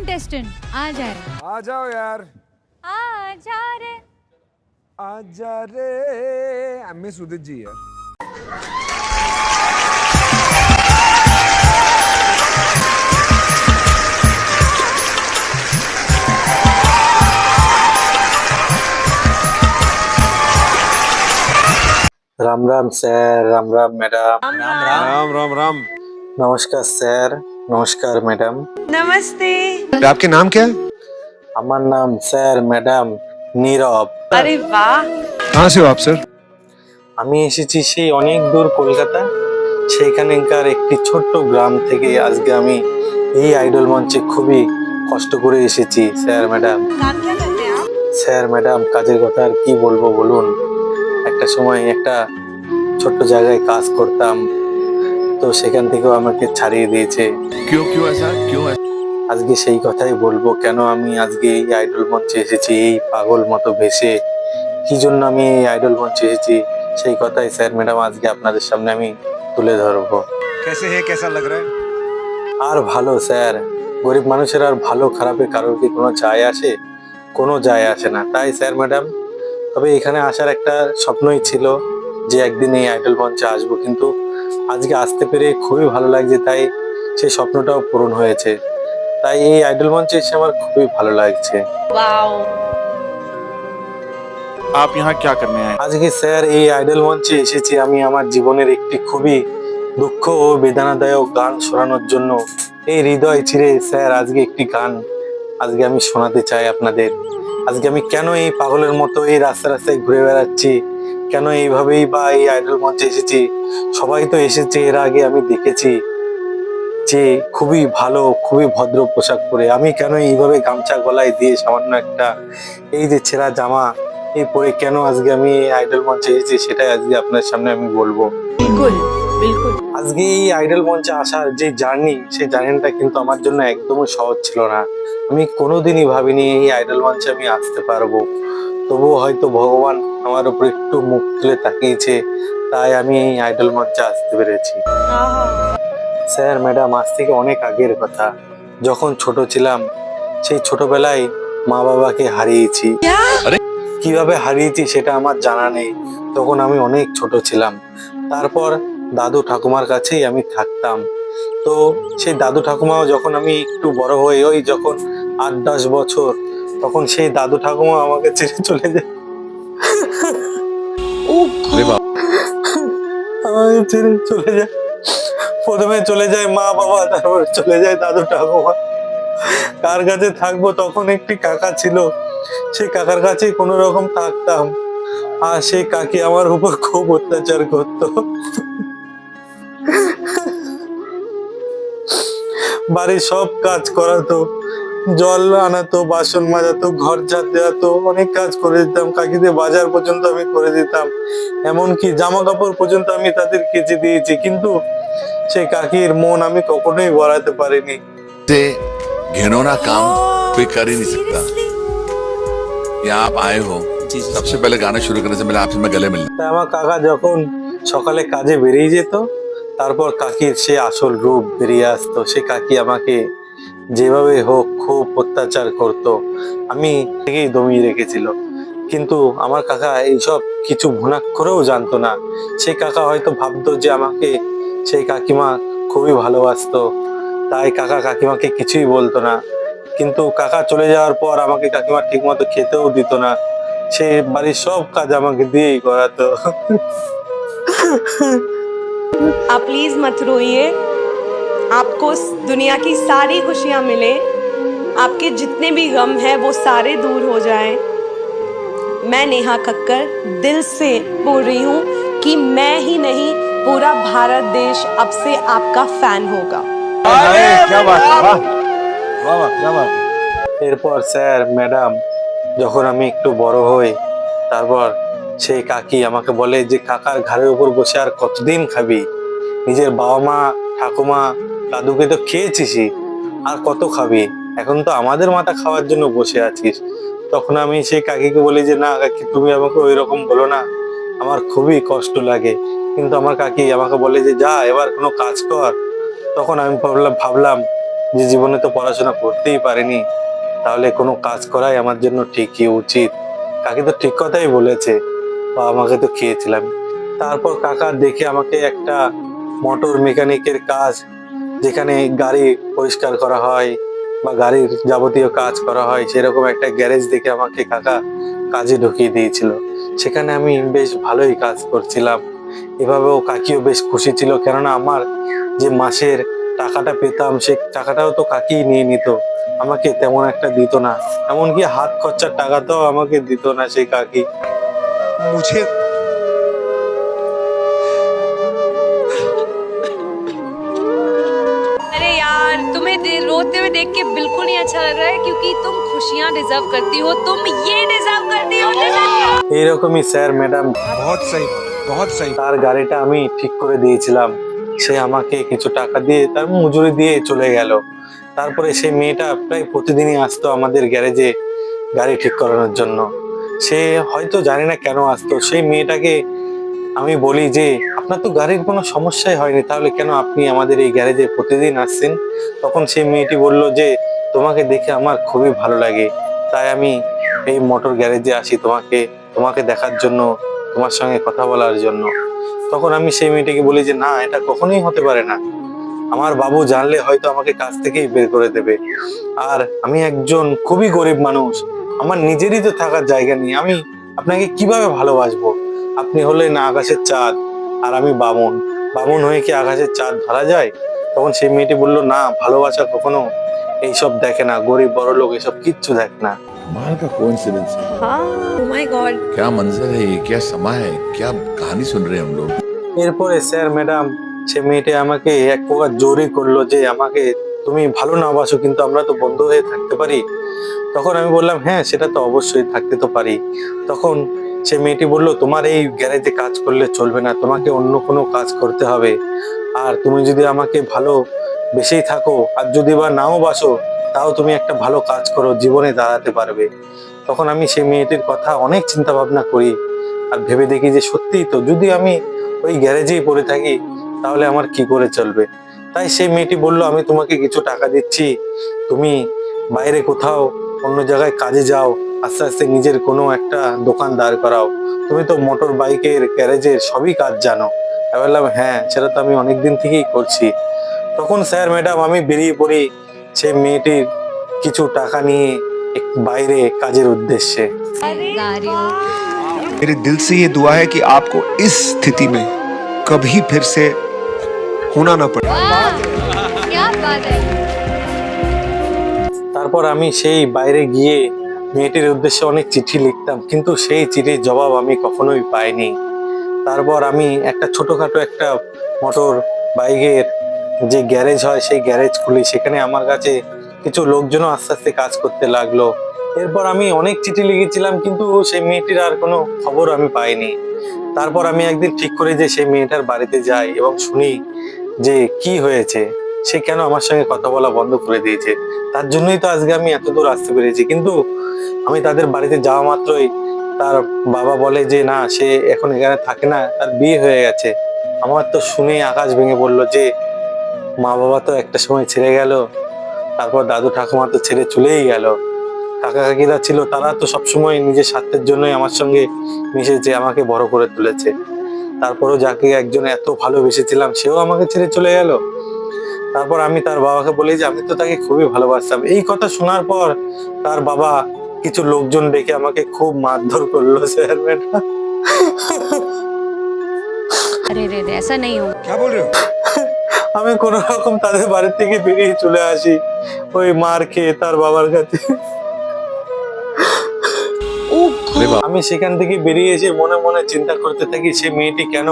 Contestant आ जाए। आ जाओ यार, आ जा रे। आ जा रे। मिस उदित जी यार। Ram Ram sir, Ram Ram madam. राम राम राम। नमस्कार सर, नमस्कार मैडम। नमस्ते। आपके नाम क्या है? আমার নাম স্যার ম্যাডাম নীরব। अरे वाह। कहाँ से हो आप सर? আমি এসেছি সেই অনেক দূর কলকাতা, সেইখানকার একটি ছোট্ট গ্রাম থেকে আজকে আমি এই আইডল মঞ্চে খুবই কষ্ট করে এসেছি স্যার ম্যাডাম। काम क्या करते हैं आप? স্যার ম্যাডাম, কাজের কথা আর কি বলবো বলুন। একটা সময় একটা ছোট্ট জায়গায় কাজ করতাম, তো সেখান থেকেও আমাকে ছাড়িয়ে দিয়েছে। क्यों क्यों ऐसा क्यों ऐसा? আজকে সেই কথাই বলবো, কেন আমি আজকে এই আইডল মঞ্চে এসেছি এই পাগল মতো ভেসে, কি জন্য আমি এই আইডল মঞ্চে এসেছি সেই কথাই স্যার ম্যাডাম আজকে আপনাদের সামনে আমি তুলে ধরবো। कैसे है, कैसा लग रहा है? আর ভালো স্যার, গরিব মানুষের আর ভালো খারাপে কারোর কি কোনো যায় আসে? কোনো যায় আসে না। তাই স্যার ম্যাডাম, তবে এখানে আসার একটা স্বপ্নই ছিল যে একদিন এই আইডল মঞ্চে আসবো, কিন্তু আজকে আসতে পেরে খুবই ভালো লাগছে, তাই সেই স্বপ্নটাও পূরণ হয়েছে। তাই এই আইডল মঞ্চে এসে আমার খুবই ভালো লাগছে। वाओ। आप यहाँ क्या करने आए? আজকে স্যার এই আইডল মঞ্চে এসেছি আমি আমার জীবনের একটি খুবই দুঃখ ও বেদনাদায়ক গান শোনানোর জন্য। এই হৃদয় ছিঁড়ে স্যার আজকে একটি গান আজকে আমি শোনাতে চাই আপনাদের। আজকে আমি কেন এই পাগলের মতো এই রাস্তা রাস্তায় ঘুরে বেড়াচ্ছি, কেন এইভাবেই বা এই আইডল মঞ্চে এসেছি। সবাই তো এসেছে এর আগে, আমি দেখেছি যে খুবই ভালো খুবই ভদ্র পোশাক পরে, আমি কেন এইভাবে গামছা গলায় দিয়ে সামান্য একটা এই যে ছেঁড়া জামা এই পরে কেন আজকে আমি এই আইডল মঞ্চে এসেছি সেটাই আজকে আপনার সামনে আমি বলবো। बिल्कुल बिल्कुल। আজকে এই আইডল মঞ্চে আসার যে জার্নি, সেই জার্নিটা কিন্তু আমার জন্য একদমই সহজ ছিল না। আমি কোনোদিনই ভাবিনি এই আইডল মঞ্চে আমি আসতে পারবো, তবুও হয়তো ভগবান আমার উপর একটু মুখ তুলে তাকিয়েছে, তাই আমি এই আইডল মঞ্চে আসতে পেরেছি। স্যার ম্যাডাম, আজ থেকে অনেক আগের কথা, যখন ছোট ছিলাম সেই ছোটবেলায় মা বাবাকে হারিয়েছি। কিভাবে হারিয়েছি সেটা আমার জানা নেই, তখন আমি অনেক ছোট ছিলাম। তারপর দাদু ঠাকুমার কাছেই আমি থাকতাম। তো সেই দাদু ঠাকুমাও যখন আমি একটু বড় হই, ওই যখন 8-10 বছর, তখন সেই দাদু ঠাকুমা আমাকে ছেড়ে চলে যায়। अरे बाप আমাকে ছেড়ে চলে যায়। প্রথমে চলে যায় মা বাবা, তারপর চলে যায় দাদু ঠাকুমা। কার কাছে থাকবো? তখন একটি কাকা ছিল, সেই কাকার কাছেই কোনো রকম থাকতাম। আর সেই কাকি আমার উপর খুব অত্যাচার করতো, বাড়ির সব কাজ করাতো, জল আনাতো, বাসন মাজাতো, ঘর ঝাড় দেওয়াতো, অনেক কাজ করে দিতাম। কাকিদের বাজার পর্যন্ত আমি করে দিতাম, এমনকি জামা কাপড় পর্যন্ত আমি তাদের কেচে দিয়েছি, কিন্তু সেই কাকির মন আমি কখনোই ভরাতে পারিনি। से घिनौना काम कोई कर ही नहीं सकता। यहाँ आप आए हो, सबसे पहले गाना शुरू करने से पहले आपसे मैं गले मिलना। তাই আমার কাকা যখন সকালে কাজে বেরিয়ে যেত, তারপর কাকির সে আসল রূপ বেরিয়ে আসতো। সে কাকি আমাকে যেভাবে হোক খুব অত্যাচার করতো, আমি থেকেই দমিয়ে রেখেছিল। কিন্তু আমার কাকা এইসব কিছু ভুনাক্ষরেও জানতো না। সেই কাকা হয়তো ভাবতো যে আমাকে সেই কাকিমা খুবই ভালোবাসতো, তাই কাকা কাকিমাকে কিছুই বলতো না। কিন্তু কাকা চলে যাওয়ার পর আমাকে কাকিমা ঠিক মতো খেতেও দিত না, সে বাড়ির সব কাজ আমাকে দিয়েই করাতো। आप प्लीज मत रोइए। आपको इस दुनिया की सारी खुशियां मिले, आपके जितने भी गम है वो सारे दूर हो जाएं। मैं नेहा कक्कर दिल से बोल रही हूँ कि मैं ही नहीं पूरा भारत देश अब से आपका फैन होगा। क्या बात है, वाह वाह वाह, क्या बात है। এরপর স্যার ম্যাডাম, যখন আমি একটু বড় হই, তারপর সেই কাকি আমাকে বলে যে কাকার ঘাড়ের উপর বসে আর কতদিন খাবি? নিজের বাবা মা ঠাকুমা দাদুকে তো খেয়েছিসই, আর কত খাবি? এখন তো আমাদের মাথা খাওয়ার জন্য বসে আছিস। তখন আমি সেই কাকিকে বলি যে না কাকি, তুমি আমাকে ওই রকম বলো না, আমার খুবই কষ্ট লাগে। কিন্তু আমার কাকি আমাকে বলে যে যা এবার কোনো কাজ কর। তখন আমি ভাবলাম যে জীবনে তো পড়াশোনা করতেই পারিনি, তাহলে কোনো কাজ করাই আমার জন্য ঠিকই উচিত। কাকি তো ঠিক কথাই বলেছে, বা আমাকে তো খেয়েছিলাম। তারপর কাকা দেখে আমাকে একটা মোটর মেকানিকের কাজ, যেখানে গাড়ি পরিষ্কার করা হয় বা গাড়ির যাবতীয় কাজ করা হয়, সেরকম একটা গ্যারেজ দেখে আমাকে কাকা কাজে ঢুকিয়ে দিয়েছিল। সেখানে আমি বেশ ভালোই কাজ করছিলাম। এভাবেও কাকিও বেশ খুশি ছিল, কেননা আমার যে মাসের টাকাটা পেতাম সে টাকাটাও তো কাকি নিয়ে নিত, আমাকে তেমন একটা দিত না। এমনকি হাত খরচার টাকাটাও আমাকে দিত না সেই কাকি। मुझे अरे यार, तुम्हें रोते हुए देख के बिल्कुल नहीं अच्छा लग रहा है, क्योंकि तुम खुशियां डिजर्व करती हो, तुम ये डिजर्व करती हो। এইরকমই স্যার ম্যাডাম, बहुत सही তার গাড়িটা আমি ঠিক করে দিয়েছিলাম। সে আমাকে কিছু টাকা দিয়ে তার মজুরি দিয়ে চলে গেল। তারপরে সেই মেয়েটা প্রায় প্রতিদিনই আসতো আমাদের গ্যারেজে গাড়ি ঠিক করানোর জন্য। সে হয়তো জানি না কেন আসতো। সেই মেয়েটাকে আমি বলি যে আপনার তো গাড়ির কোনো সমস্যাই হয়নি, তাহলে কেন আপনি আমাদের এই গ্যারেজে প্রতিদিন আসছেন? তখন সেই মেয়েটি বলল যে তোমাকে দেখে আমার খুবই ভালো লাগে, তাই আমি এই মোটর গ্যারেজে আসি তোমাকে দেখার জন্য, তোমার সঙ্গে কথা বলার জন্য। তখন আমি সেই মেয়েটিকে বলি যে না, এটা কখনোই হতে পারে না। আমার বাবু জানলে হয়তো আমাকে কাজ থেকেই বের করে দেবে। আর আমি একজন খুবই গরিব মানুষ, আমার নিজেরই তো থাকার জায়গা নেই, আমি আপনাকে কিভাবে ভালোবাসবো? আপনি হলেন আকাশের চাঁদ, আর আমি বামুন। বামুন হয়ে কি আকাশের চাঁদ ধরা যায়? তখন সেই মেয়েটি বলল না, ভালোবাসা কখনো এইসব দেখে না, গরিব বড় লোক এসব কিচ্ছু দেখে না। कमाल का कोइंसिडेंस है। हाँ, oh my God। क्या मंजर है ये, क्या समा है, क्या कहानी सुन रहे हैं हम लोग। এরপরে স্যার ম্যাডাম, সে মেয়েটি আমাকে এক প্রকার জোরই করলো যে আমাকে তুমি ভালো না বাসো, কিন্তু আমরা তো বন্ধু হয়ে থাকতে পারি। তখন আমি বললাম হ্যাঁ, সেটা তো অবশ্যই, থাকতে তো পারি। তখন সে মেয়েটি বলল তোমার এই গ্যারেজে কাজ করলে চলবে না, তোমাকে অন্য কোনো কাজ করতে হবে। আর তুমি যদি আমাকে ভালো বেশিই থাকো, আর যদি বা নাও বাসো, তাও তুমি একটা ভালো কাজ করো, জীবনে দাঁড়াতে পারবে। তখন আমি সেই মেয়েটির কথা অনেক চিন্তা ভাবনা করি, আর ভেবে দেখি যে সত্যিই তো, যদি আমি ওই গ্যারেজেই পড়ে থাকি তাহলে আমার কি করে চলবে। তাই সেই মেয়েটি বলল আমি তোমাকে কিছু টাকা দিচ্ছি, তুমি বাইরে কোথাও অন্য জায়গায় কাজে যাও, আস্তে আস্তে নিজের কোনো একটা দোকান দাঁড় করাও, তুমি তো মোটর বাইকের গ্যারেজের সবই কাজ জানো। আমি বললাম হ্যাঁ, সেটা তো আমি অনেকদিন থেকেই করছি। তখন স্যার ম্যাডাম আমি বেরিয়ে পড়ি সেই মেয়েটির কিছু টাকা নিয়ে বাইরে কাজের উদ্দেশ্যে। गाड़ियों मेरे दिल से ये दुआ है कि आपको इस स्थिति में कभी फिर से होना ना पड़े। वाह, क्या बात है। তারপর আমি সেই বাইরে গিয়ে মেয়েটির উদ্দেশ্যে অনেক চিঠি লিখতাম, কিন্তু সেই চিঠির জবাব আমি কখনোই পাইনি। তারপর আমি একটা ছোটখাটো একটা মোটর বাইকের যে গ্যারেজ হয় সেই গ্যারেজ খুলি, সেখানে আমার কাছে কিছু লোকজনও আস্তে আস্তে কাজ করতে লাগলো। এরপর আমি অনেক চিঠি লিখেছিলাম, কিন্তু সেই মেয়েটির আর কোনো খবর আমি পাইনি। তারপর আমি একদিন ঠিক করি যে সেই মেয়েটার বাড়িতে যাই এবং শুনি যে কি হয়েছে, সে কেন আমার সঙ্গে কথা বলা বন্ধ করে দিয়েছে। তার জন্যই তো আজকে আমি এত দূর আসতে পেরেছি। কিন্তু আমি তাদের বাড়িতে যাওয়া মাত্রই তার বাবা বলে যে না, সে এখন এখানে থাকে না, তার বিয়ে হয়ে গেছে। আমার তো শুনে আকাশ ভেঙে পড়লো যে মা বাবা তো একটা সময় ছেড়ে গেল, তারপর দাদু ঠাকুমা তো ছেড়ে চলেই গেল, কাকা কাকিরা ছিল তারা তো সবসময় নিজের স্বার্থের জন্যই আমার সঙ্গে মিশেছে, আমাকে বড় করে তুলেছে। তারপরও যাকে একজন এত ভালোবেসেছিলাম সেও আমাকে ছেড়ে চলে গেল। তারপর আমি তার বাবাকে বলি যে আমি তো তাকে খুবই ভালোবাসতাম। এই কথা শোনার পর তার বাবা কিছু লোকজন ডেকে আমাকে খুব মারধর করলো স্যার ম্যাডাম। अरे रे रे, ऐसा नहीं होगा। क्या बोल रहे हो? আমি কোন রকম তাদের বাড়ি থেকে বেরিয়ে চলে আসি ওই মার খেয়ে তার বাবার কাছে। अरे बाप আমি সেখান থেকে বেরিয়ে এসে মনে মনে চিন্তা করতে থাকি সে মেয়েটি কেন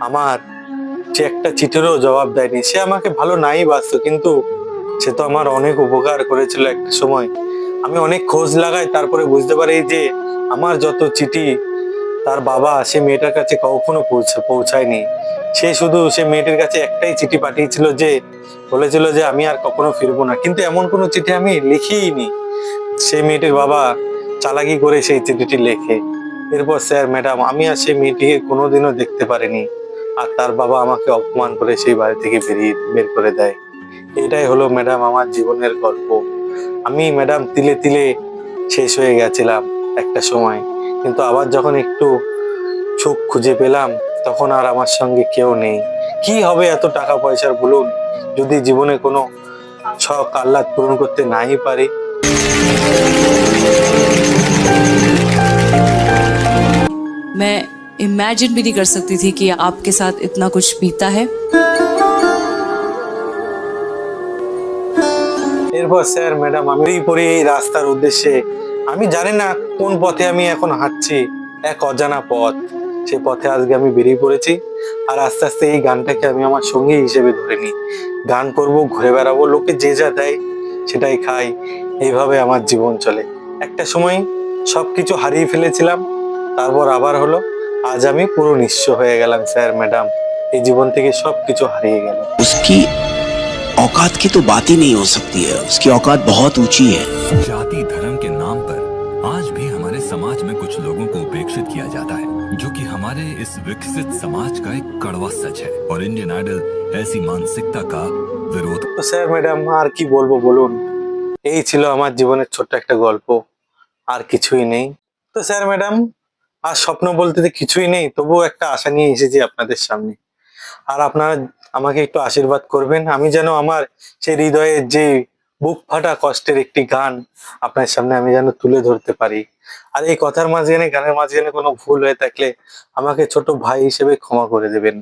আমার সে একটা চিঠিরও জবাব দেয়নি। সে আমাকে ভালো নাই বাসতো, কিন্তু সে তো আমার অনেক উপকার করেছিল একটা সময়। আমি অনেক খোঁজ লাগাই, তারপরে বুঝতে পারি যে আমার যত চিঠি তার বাবা সে মেয়েটার কাছে কখনো পৌঁছায়নি। সে শুধু সে মেয়েটির কাছে একটাই চিঠি পাঠিয়েছিল, যে বলেছিল যে আমি আর কখনো ফিরবো না, কিন্তু এমন কোনো চিঠি আমি লিখিইনি। সেই মেয়েটির বাবা চালাকি করে সেই চিঠিটি লেখে। এরপর স্যার ম্যাডাম আমি আর সেই মেয়েটিকে কোনোদিনও দেখতে পারিনি, আর তার বাবা আমাকে অপমান করে সেই বাড়ি থেকে বের করে দেয়। এটাই হলো ম্যাডাম আমার জীবনের গল্প। আমি ম্যাডাম তিলে তিলে শেষ হয়ে গেছিলাম একটা সময়, কিন্তু আবার যখন একটু সুখ খুঁজে পেলাম তখন আর আমার সঙ্গে কেউ নেই। কি হবে এত টাকা পয়সার বলুন, যদি জীবনে কোনো শখ আহ্লাদ পূরণ করতে নাই পারি। मैं इमेजिन भी नहीं कर सकती थी कि आपके साथ इतना कुछ बीता है। এরপর স্যার ম্যাডাম আমি পরে এই রাস্তার উদ্দেশ্যে, আমি জানি না কোন পথে আমি এখন হাঁটছি, এক অজানা পথ। সে পথে আজকে আমি বেরিয়ে পড়েছি, আর আস্তে আস্তে এই গানটাকে আমি আমার সঙ্গী হিসেবে ধরে নিই। গান করব, ঘুরে বেড়াবো, লোকে যে যা দেয় সেটাই খাই, এইভাবে আমার জীবন চলে। একটা সময় সবকিছু হারিয়ে ফেলেছিলাম, তারপর আবার হলো, আজ আমি পুরো নিঃস্ব হয়ে গেলাম স্যার ম্যাডাম, এই জীবন থেকে সবকিছু হারিয়ে গেল। उसकी औकात की तो बात ही नहीं हो सकती है, उसकी औकात बहुत ऊंची है। जाति धर्म के नाम पर आज भी हमारे समाज में कुछ लोगों को उपेक्षित किया जाता है, जो कि हमारे इस विकसित समाज का एक कड़वा सच है। और इंडियन आइडल ऐसी मानसिकता का विरोध। তো স্যার ম্যাডাম আর কি বলবো বলুন, এই ছিল আমার জীবনের ছোট্ট একটা গল্প, আর কিছুই নেই। তো স্যার ম্যাডাম আর স্বপ্ন বলতে তো কিছুই নেই, তবুও একটা আশা নিয়ে এসেছি আপনাদের সামনে। আর আপনারা আমাকে একটু আশীর্বাদ করবেন, আমি যেন আমার সেই হৃদয়ের যে বুক ফাটা কষ্টের একটি গান আপনার সামনে আমি যেন তুলে ধরতে পারি। আর এই কথার মাঝখানে, গানের মাঝখানে কোনো ভুল হয়ে থাকলে আমাকে ছোট ভাই হিসেবে ক্ষমা করে দেবেন।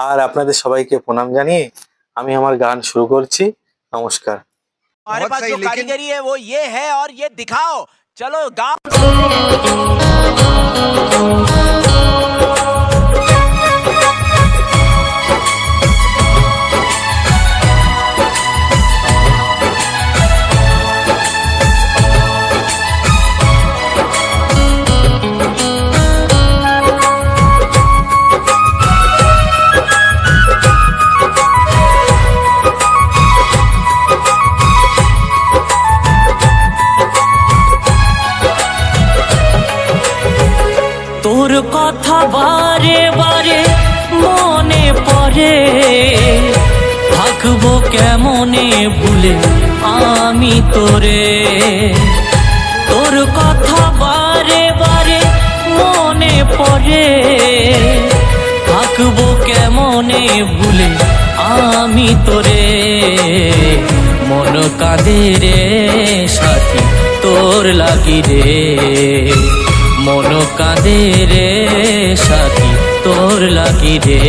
আর আপনাদের সবাইকে প্রণাম জানিয়ে আমি আমার গান শুরু করছি। নমস্কার। हमारे पास जो कारीगरी है वो ये है और ये दिखाओ, चलो गाओ। তোর কথা বারে বারে মনে পড়ে, থাকবো কেমনে ভুলে আমি তোরে। তোর কথা বারে বারে মনে পড়ে, থাকবো কেমনে ভুলে আমি তোরে। মন কাঁদে রে সাথী তোর লাগি রে, মন কাঁদে রে সাথী তোর লাগি রে।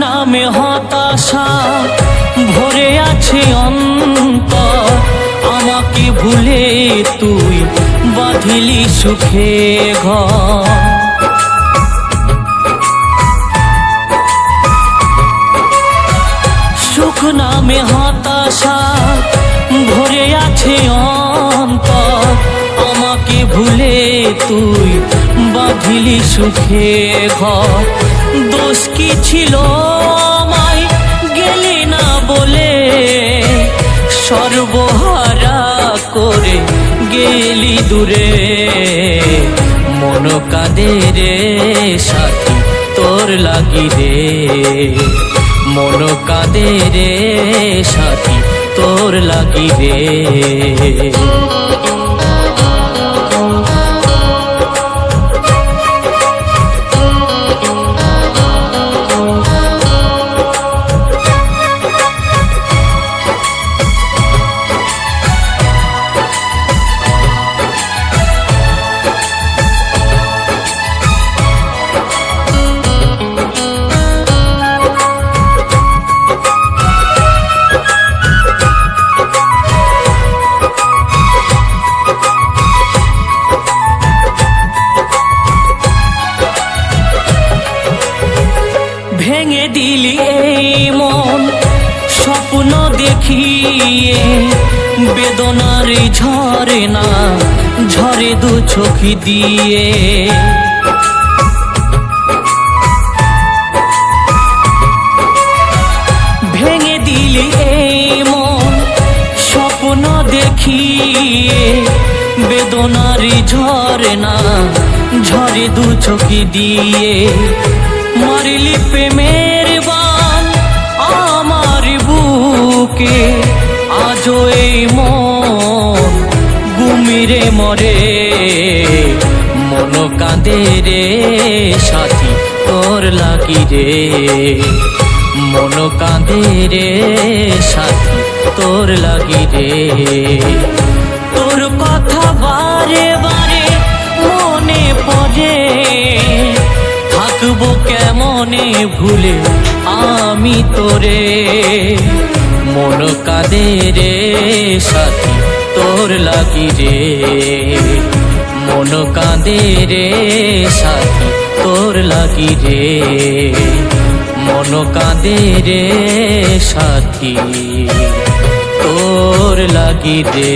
নামে হতাশা ভরে আছে অন্তর, আমাকে ভুলে তুই বাঁধিলি সুখে ঘর। সুখ নামে হতাশা ভরে আছে অন্তর, আমাকে ভুলে তুই বাঁধিলি সুখে ঘর। দোষ কি ছিল আমায় গেলি না বলে, সর্বহারা করে গেলি দূরে। মন কাঁদে রে সাথী তোর লাগি রে, মন কাঁদে রে সাথী তোর লাগি রে। ভেঙে দিলি এই মন স্বপ্ন দেখিয়ে, বেদনার ঝরে না ঝরে দু চোখি দিয়ে। ভেঙে দিলি এই মন স্বপ্ন দেখিয়ে, বেদনার ঝরে না ঝরে দু চোখি দিয়ে। মারলি প্রেমের বান আমার বুকে, আজও এই মন গুমিরে মরে। মন কাঁদে রে সাথী তোর লাগি রে, মন কাঁদে রে সাথী তোর লাগি রে। তোর কথা বারে বারে মনে পড়ে, থাকবো কেমনে ভুলে আমি তোরে। মন কাঁদে রে সাথী তোর লাগি রে, মন কাঁদে রে সাথী তোর লাগি রে, মন কাঁদে রে সাথী তোর লাগি রে।